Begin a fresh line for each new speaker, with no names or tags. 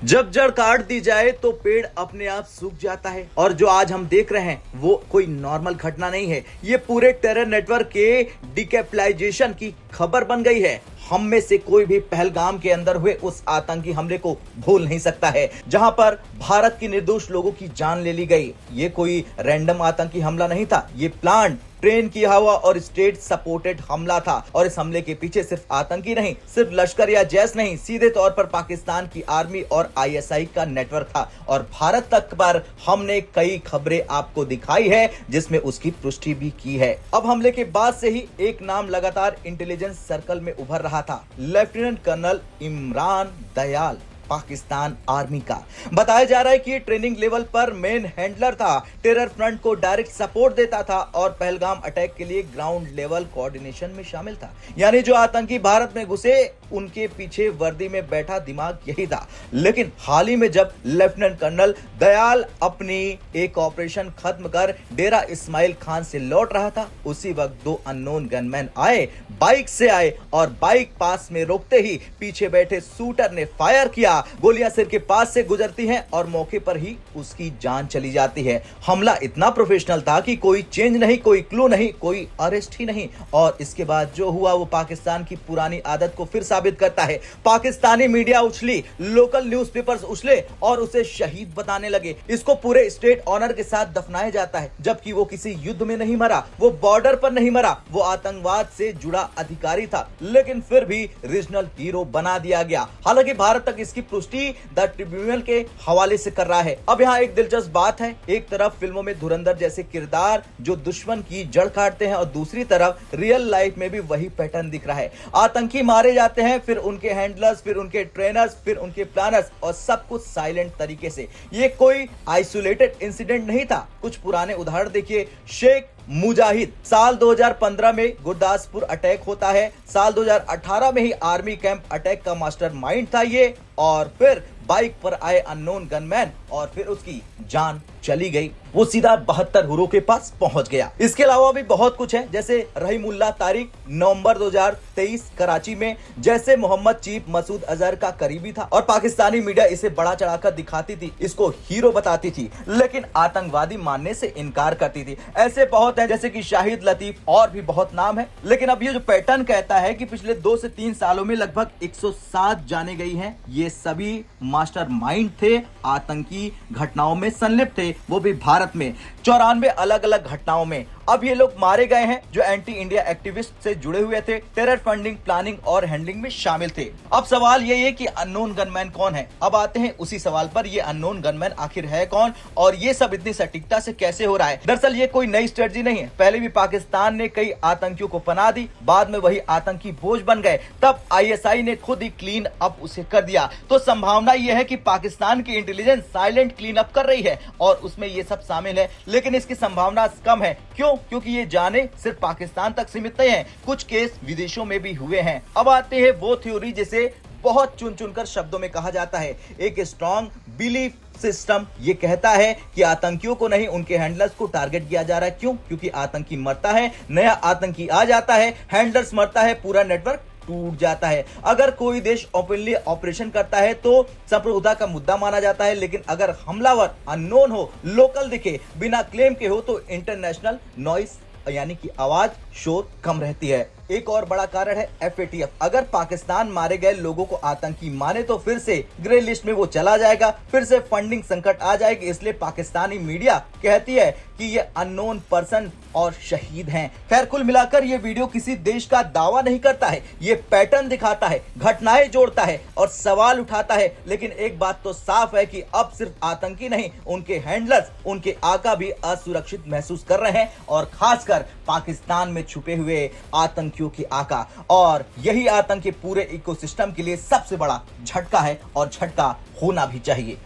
जब जड़ काट दी जाए तो पेड़ अपने आप सूख जाता है। और जो आज हम देख रहे हैं वो कोई नॉर्मल घटना नहीं है, ये पूरे टेरर नेटवर्क के डिकैपिटलाइजेशन की खबर बन गई है। हम में से कोई भी पहलगाम के अंदर हुए उस आतंकी हमले को भूल नहीं सकता है, जहां पर भारत की निर्दोष लोगों की जान ले ली गई। ये कोई रैंडम आतंकी हमला नहीं था, ये प्लान ट्रेन किया हुआ और स्टेट सपोर्टेड हमला था। और इस हमले के पीछे सिर्फ आतंकी नहीं, सिर्फ लश्कर या जैश नहीं, सीधे तौर पर पाकिस्तान की आर्मी और आईएसआई का नेटवर्क था। और भारत तक पर हमने कई खबरें आपको दिखाई है जिसमें उसकी पुष्टि भी की है। अब हमले के बाद से ही एक नाम लगातार इंटेलिजेंस सर्कल में उभर रहा था, lieutenant colonel Imran Dayal, Pakistan army का। बताया जा रहा है कि ये ट्रेनिंग लेवल पर मेन हैंडलर था, टेरर फ्रंट को डायरेक्ट सपोर्ट देता था और पहलगाम अटैक के लिए ग्राउंड लेवल कोऑर्डिनेशन में शामिल था। यानी जो आतंकी भारत में घुसे उनके पीछे वर्दी में बैठा दिमाग यही था। लेकिन हाल ही में जब लेफ्टिनेंट कर्नल दयाल अपनी एक ऑपरेशन खत्म कर डेरा इस्माइल खान से लौट रहा था, उसी वक्त दो अननोन गनमैन आए, बाइक से आए और बाइक पास में रोकते ही पीछे बैठे शूटर ने फायर किया। गोलियां सिर के पास से गुजरती हैं और मौके पर ही उसकी जान चली जाती है। हमला इतना प्रोफेशनल था कि कोई चेंज नहीं, कोई क्लू नहीं, कोई अरेस्ट ही नहीं। और इसके बाद जो हुआ वो पाकिस्तान की पुरानी आदत को फिर साबित करता है। पाकिस्तानी मीडिया उछली, लोकल न्यूज़पेपर्स उछले और उसे शहीद बताने लगे। इसको पूरे स्टेट ऑनर के साथ दफनाया जाता है, जबकि वो किसी युद्ध में नहीं मरा, वो बॉर्डर पर नहीं मरा, वो आतंकवाद से जुड़ा अधिकारी था, लेकिन फिर भी रीजनल हीरो बना दिया गया। हालांकि भारत तक इसकी पुष्टि द ट्रिब्यूनल के हवाले से कर रहा है। अब यहाँ एक दिलचस्प बात है, एक तरफ फिल्मों में धुरंधर जैसे किरदार जो दुश्मन की जड़ काटते हैं और दूसरी तरफ रियल लाइफ में भी वही पैटर्न दिख रहा है। आतंकी मारे जाते हैं, फिर उनके हैंडलर्स, फिर उनके ट्रेनर्स, फिर उनके प्लानर्स, और सब कुछ साइलेंट तरीके से। ये कोई आइसोलेटेड इंसिडेंट नहीं था। कुछ पुराने उदाहरण देखिए, शेख मुजाहिद, साल 2015 में गुरदासपुर अटैक होता है, साल 2018 में ही आर्मी कैंप अटैक का मास्टरमाइंड था ये, और फिर बाइक पर आए अननोन गनमैन और फिर उसकी जान चली गई। वो सीधा 72 हुरों के पास पहुंच गया। इसके अलावा भी बहुत कुछ है, जैसे रहीमुल्लाह तारिक नवंबर 2023 कराची में, जैसे मोहम्मद चीफ मसूद अजहर का करीबी था और पाकिस्तानी मीडिया इसे बड़ा चढ़ाकर दिखाती थी, इसको हीरो बताती थी, लेकिन आतंकवादी मानने से इनकार करती थी। ऐसे बहुत है, जैसे कि शाहिद लतीफ, और भी बहुत नाम है। लेकिन अब ये जो पैटर्न कहता है कि पिछले 2 से 3 सालों में लगभग 107 जाने गई हैं, ये सभी मास्टरमाइंड थे, आतंकी घटनाओं में संलिप्त थे, वो भी भारत में 94 अलग अलग घटनाओं में। अब ये लोग मारे गए हैं जो एंटी इंडिया एक्टिविस्ट से जुड़े हुए थे, टेरर फंडिंग, प्लानिंग और हैंडलिंग में शामिल थे। अब सवाल ये है कि अननोन गनमैन कौन है। अब आते हैं उसी सवाल पर, ये अननोन गनमैन आखिर है कौन और ये सब इतनी सटीकता से कैसे हो रहा है। दरअसल ये कोई नई स्ट्रेटजी नहीं है, पहले भी पाकिस्तान ने कई आतंकियों को पनाह दी, बाद में वही आतंकी बोझ बन गए, तब आईएसआई ने खुद ही क्लीन अप उसे कर दिया। तो संभावना यह है कि पाकिस्तान की इंटेलिजेंस साइलेंट क्लीन अप कर रही है और उसमें ये सब शामिल है, लेकिन इसकी संभावना कम है। क्यों? क्योंकि ये जाने सिर्फ पाकिस्तान तक सीमित नहीं है, कुछ केस विदेशों में भी हुए हैं। अब आते हैं वो थ्योरी जिसे बहुत चुन चुनकर शब्दों में कहा जाता है, एक स्ट्रॉन्ग बिलीफ सिस्टम। ये कहता है कि आतंकियों को नहीं, उनके हैंडलर्स को टारगेट किया जा रहा है। क्यों? क्योंकि आतंकी मरता है, नया आतंकी आ जाता है, हैंडलर्स मरता है, पूरा नेटवर्क टूट जाता है। अगर कोई देश ओपनली ऑपरेशन करता है तो संप्रभुता का मुद्दा माना जाता है, लेकिन अगर हमलावर अननोन हो, लोकल दिखे, बिना क्लेम के हो, तो इंटरनेशनल नॉइस यानी कि आवाज, शोर कम रहती है। एक और बड़ा कारण है FATF। अगर पाकिस्तान मारे गए लोगों को आतंकी माने तो फिर से ग्रे लिस्ट में वो चला जाएगा, फिर से फंडिंग संकट आ जाएगी। इसलिए पाकिस्तानी मीडिया कहती है कि ये अननोन पर्सन और शहीद हैं। खैर, कुल मिलाकर ये वीडियो किसी देश का दावा नहीं करता है, ये पैटर्न दिखाता है, घटनाएं जोड़ता है और सवाल उठाता है। लेकिन एक बात तो साफ है कि अब सिर्फ आतंकी नहीं, उनके हैंडलर्स, उनके आका भी असुरक्षित महसूस कर रहे हैं, और खासकर पाकिस्तान में छुपे हुए आतंकियों की आका। और यही आतंक के पूरे इकोसिस्टम के लिए सबसे बड़ा झटका है और झटका होना भी चाहिए।